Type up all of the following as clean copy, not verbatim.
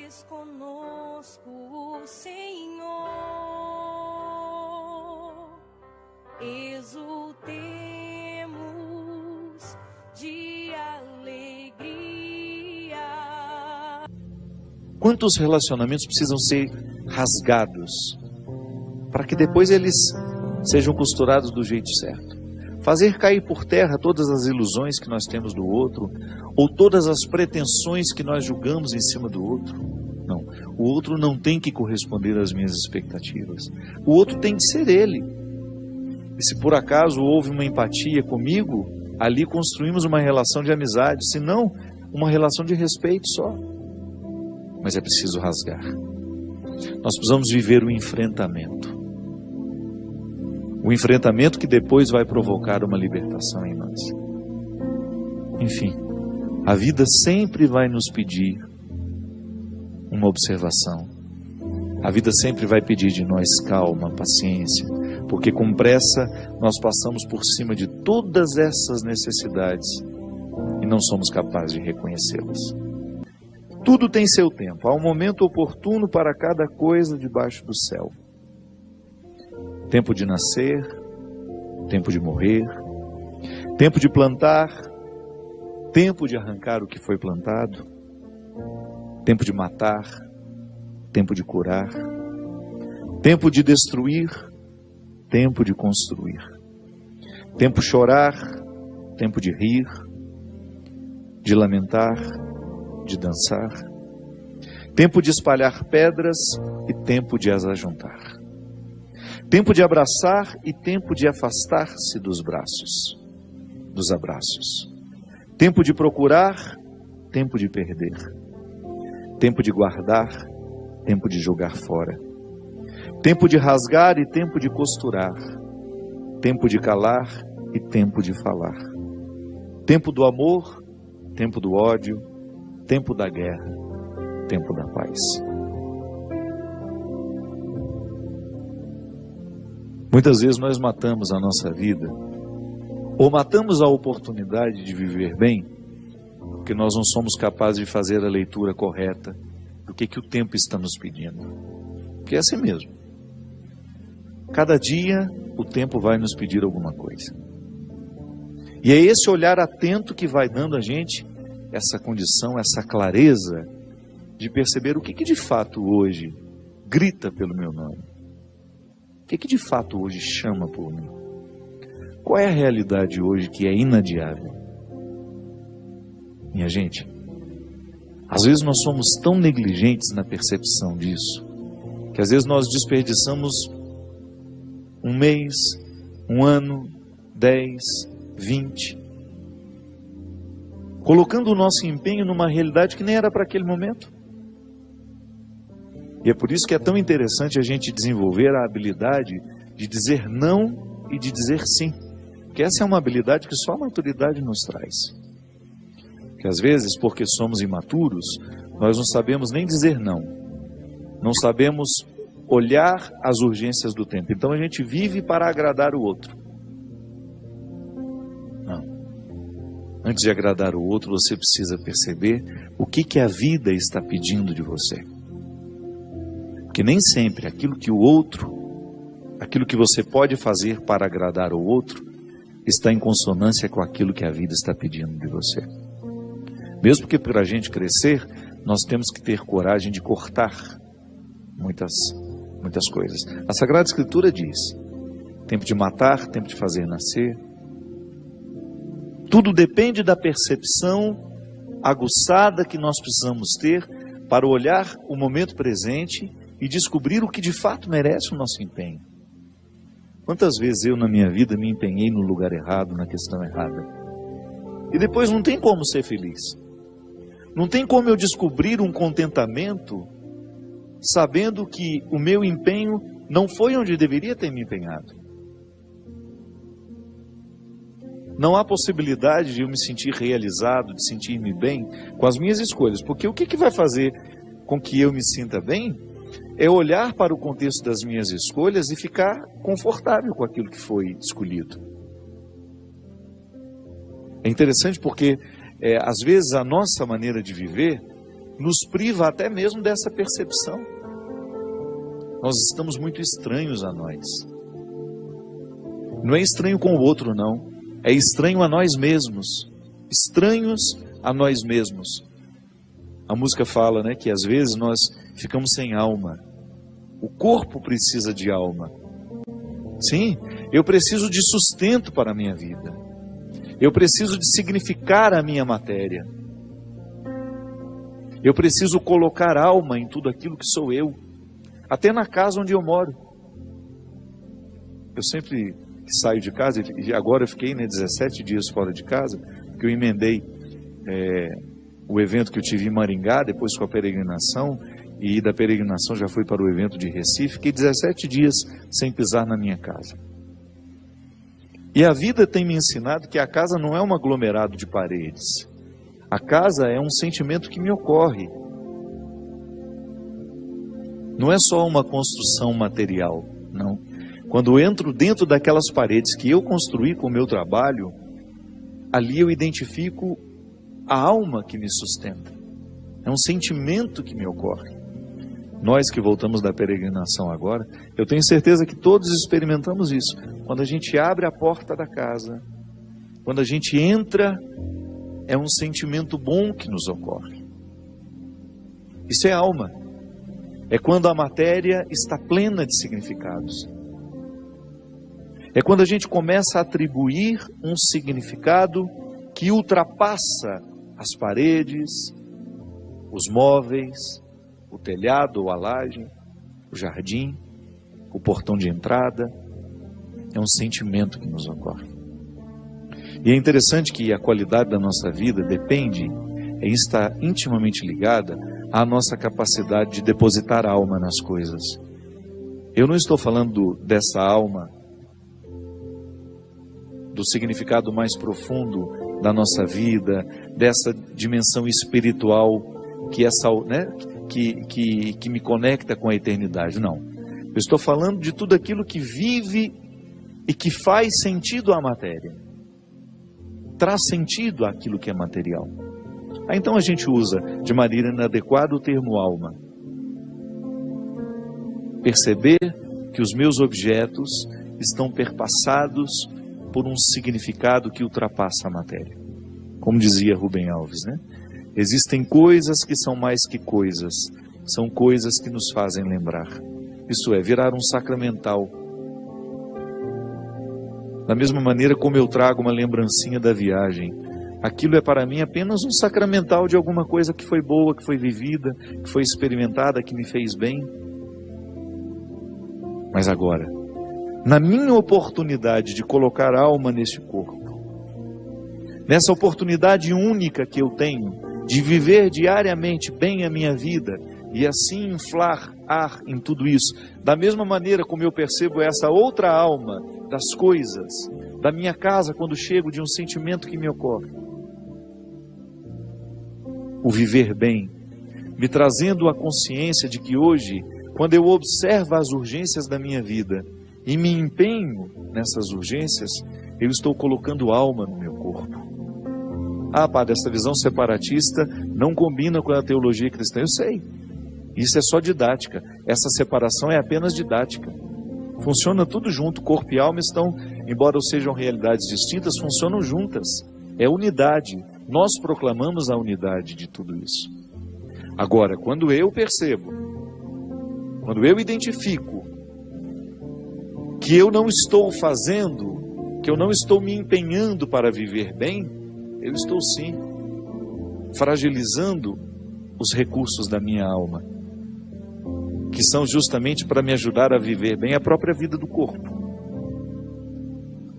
és conosco, Senhor, exultemos de alegria. Quantos relacionamentos precisam ser rasgados para que depois eles sejam costurados do jeito certo? Fazer cair por terra todas as ilusões que nós temos do outro, ou todas as pretensões que nós julgamos em cima do outro. Não, o outro não tem que corresponder às minhas expectativas. O outro tem que ser ele. E se por acaso houve uma empatia comigo, ali construímos uma relação de amizade, se não, uma relação de respeito só. Mas é preciso rasgar. Nós precisamos viver o enfrentamento. O enfrentamento que depois vai provocar uma libertação em nós. Enfim, a vida sempre vai nos pedir uma observação. A vida sempre vai pedir de nós calma, paciência, porque com pressa nós passamos por cima de todas essas necessidades e não somos capazes de reconhecê-las. Tudo tem seu tempo, há um momento oportuno para cada coisa debaixo do céu. Tempo de nascer, tempo de morrer, tempo de plantar, tempo de arrancar o que foi plantado, tempo de matar, tempo de curar, tempo de destruir, tempo de construir, tempo de chorar, tempo de rir, de lamentar, de dançar, tempo de espalhar pedras e tempo de as ajuntar. Tempo de abraçar e tempo de afastar-se dos abraços. Tempo de procurar, tempo de perder. Tempo de guardar, tempo de jogar fora. Tempo de rasgar e tempo de costurar. Tempo de calar e tempo de falar. Tempo do amor, tempo do ódio, tempo da guerra, tempo da paz. Muitas vezes nós matamos a nossa vida, ou matamos a oportunidade de viver bem, porque nós não somos capazes de fazer a leitura correta do que o tempo está nos pedindo. Porque é assim mesmo. Cada dia o tempo vai nos pedir alguma coisa. E é esse olhar atento que vai dando a gente essa condição, essa clareza de perceber o que de fato hoje grita pelo meu nome. O que de fato hoje chama por mim? Qual é a realidade hoje que é inadiável? Minha gente, às vezes nós somos tão negligentes na percepção disso, que às vezes nós desperdiçamos um mês, um ano, 10, 20, colocando o nosso empenho numa realidade que nem era para aquele momento. E é por isso que é tão interessante a gente desenvolver a habilidade de dizer não e de dizer sim. Porque essa é uma habilidade que só a maturidade nos traz. Que às vezes, porque somos imaturos, nós não sabemos nem dizer não. Não sabemos olhar as urgências do tempo. Então a gente vive para agradar o outro. Não. Antes de agradar o outro, você precisa perceber o que a vida está pedindo de você. Porque nem sempre aquilo que você pode fazer para agradar o outro, está em consonância com aquilo que a vida está pedindo de você. Mesmo que para a gente crescer, nós temos que ter coragem de cortar muitas coisas. A Sagrada Escritura diz: tempo de matar, tempo de fazer nascer. Tudo depende da percepção aguçada que nós precisamos ter para olhar o momento presente e descobrir o que de fato merece o nosso empenho. Quantas vezes eu na minha vida me empenhei no lugar errado, na questão errada. E depois não tem como ser feliz. Não tem como eu descobrir um contentamento sabendo que o meu empenho não foi onde deveria ter me empenhado. Não há possibilidade de eu me sentir realizado, de sentir-me bem com as minhas escolhas. Porque o que vai fazer com que eu me sinta bem é olhar para o contexto das minhas escolhas e ficar confortável com aquilo que foi escolhido. É interessante porque, às vezes, a nossa maneira de viver nos priva até mesmo dessa percepção. Nós estamos muito estranhos a nós. Não é estranho com o outro, não. É estranho a nós mesmos. Estranhos a nós mesmos. A música fala, né, que às vezes nós ficamos sem alma. O corpo precisa de alma. Sim, eu preciso de sustento para a minha vida. Eu preciso de significar a minha matéria. Eu preciso colocar alma em tudo aquilo que sou eu. Até na casa onde eu moro. Eu sempre saio de casa, e agora eu fiquei 17 dias fora de casa, porque eu emendei o evento que eu tive em Maringá, depois com a peregrinação, e da peregrinação já fui para o evento de Recife. Fiquei 17 dias sem pisar na minha casa. E a vida tem me ensinado que a casa não é um aglomerado de paredes. A casa é um sentimento que me ocorre. Não é só uma construção material, não. Quando eu entro dentro daquelas paredes que eu construí com o meu trabalho, ali eu identifico a alma que me sustenta. É um sentimento que me ocorre. Nós que voltamos da peregrinação agora, eu tenho certeza que todos experimentamos isso. Quando a gente abre a porta da casa, quando a gente entra, é um sentimento bom que nos ocorre. Isso é alma. É quando a matéria está plena de significados. É quando a gente começa a atribuir um significado que ultrapassa as paredes, os móveis, o telhado ou a laje, o jardim, o portão de entrada. É um sentimento que nos ocorre. E é interessante que a qualidade da nossa vida depende, está intimamente ligada à nossa capacidade de depositar alma nas coisas. Eu não estou falando dessa alma, do significado mais profundo da nossa vida, dessa dimensão espiritual que me conecta com a eternidade. Não. Eu estou falando de tudo aquilo que vive e que faz sentido à matéria. Traz sentido àquilo que é material. Então a gente usa de maneira inadequada o termo alma. Perceber que os meus objetos estão perpassados por um significado que ultrapassa a matéria. Como dizia Rubem Alves, né? Existem coisas que são mais que coisas, são coisas que nos fazem lembrar. Isso é, virar um sacramental. Da mesma maneira como eu trago uma lembrancinha da viagem, aquilo é para mim apenas um sacramental de alguma coisa que foi boa, que foi vivida, que foi experimentada, que me fez bem. Mas agora, na minha oportunidade de colocar alma neste corpo, nessa oportunidade única que eu tenho de viver diariamente bem a minha vida e assim inflar ar em tudo isso, da mesma maneira como eu percebo essa outra alma das coisas, da minha casa quando chego, de um sentimento que me ocorre. O viver bem, me trazendo a consciência de que hoje, quando eu observo as urgências da minha vida e me empenho nessas urgências, eu estou colocando alma no meu corpo. Ah, padre, essa visão separatista não combina com a teologia cristã. Eu sei, isso é só didática. Essa separação é apenas didática. Funciona tudo junto, corpo e alma estão, embora sejam realidades distintas, funcionam juntas. É unidade. Nós proclamamos a unidade de tudo isso. Agora, quando eu percebo, quando eu identifico que eu não estou fazendo, que eu não estou me empenhando para viver bem, eu estou sim fragilizando os recursos da minha alma, que são justamente para me ajudar a viver bem a própria vida do corpo.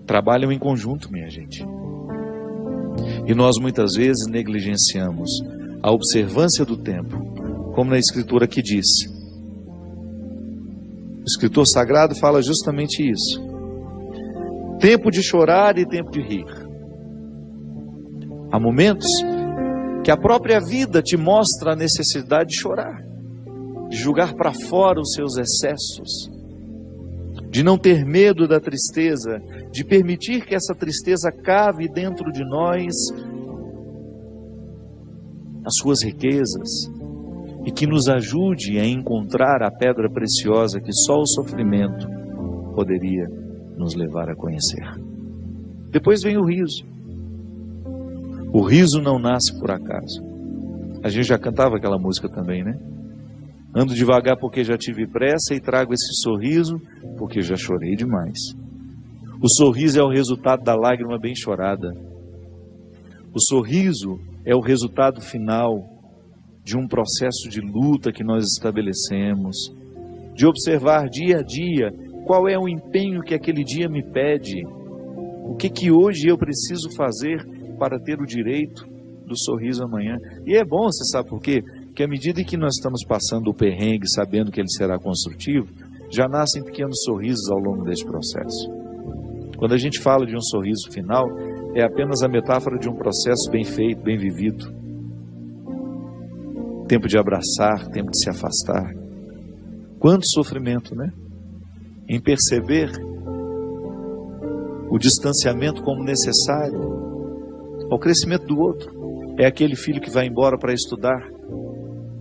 Trabalham em conjunto, minha gente. E nós muitas vezes negligenciamos a observância do tempo, como na Escritura que diz. O escritor sagrado fala justamente isso. Tempo de chorar e tempo de rir. Há momentos que a própria vida te mostra a necessidade de chorar, de jogar para fora os seus excessos, de não ter medo da tristeza, de permitir que essa tristeza cave dentro de nós as suas riquezas, e que nos ajude a encontrar a pedra preciosa que só o sofrimento poderia nos levar a conhecer. Depois vem o riso. O riso não nasce por acaso. A gente já cantava aquela música também, né? Ando devagar porque já tive pressa e trago esse sorriso porque já chorei demais. O sorriso é o resultado da lágrima bem chorada. O sorriso é o resultado final de um processo de luta que nós estabelecemos, de observar dia a dia qual é o empenho que aquele dia me pede, o que hoje eu preciso fazer para ter o direito do sorriso amanhã. E é bom, você sabe por quê? Porque à medida que nós estamos passando o perrengue, sabendo que ele será construtivo, já nascem pequenos sorrisos ao longo desse processo. Quando a gente fala de um sorriso final, é apenas a metáfora de um processo bem feito, bem vivido. Tempo de abraçar, tempo de se afastar. Quanto sofrimento, né? Em perceber o distanciamento como necessário ao crescimento do outro. É aquele filho que vai embora para estudar.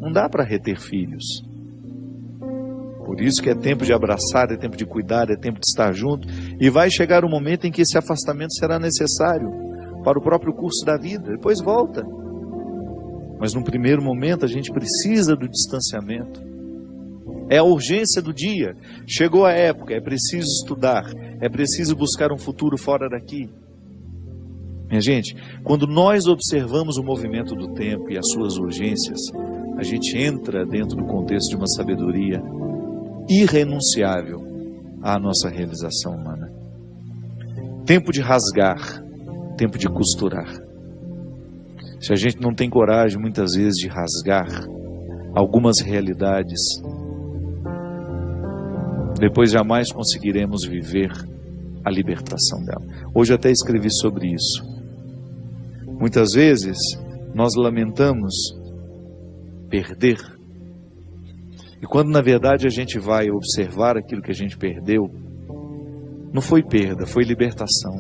Não dá para reter filhos. Por isso que é tempo de abraçar, é tempo de cuidar, é tempo de estar junto. E vai chegar o momento em que esse afastamento será necessário para o próprio curso da vida. Depois volta. Mas num primeiro momento a gente precisa do distanciamento. É a urgência do dia. Chegou a época, é preciso estudar. É preciso buscar um futuro fora daqui. Minha gente, quando nós observamos o movimento do tempo e as suas urgências, a gente entra dentro do contexto de uma sabedoria irrenunciável à nossa realização humana. Tempo de rasgar, tempo de costurar. Se a gente não tem coragem, muitas vezes, de rasgar algumas realidades, depois jamais conseguiremos viver a libertação dela. Hoje até escrevi sobre isso. Muitas vezes, nós lamentamos perder. E quando na verdade a gente vai observar aquilo que a gente perdeu, não foi perda, foi libertação.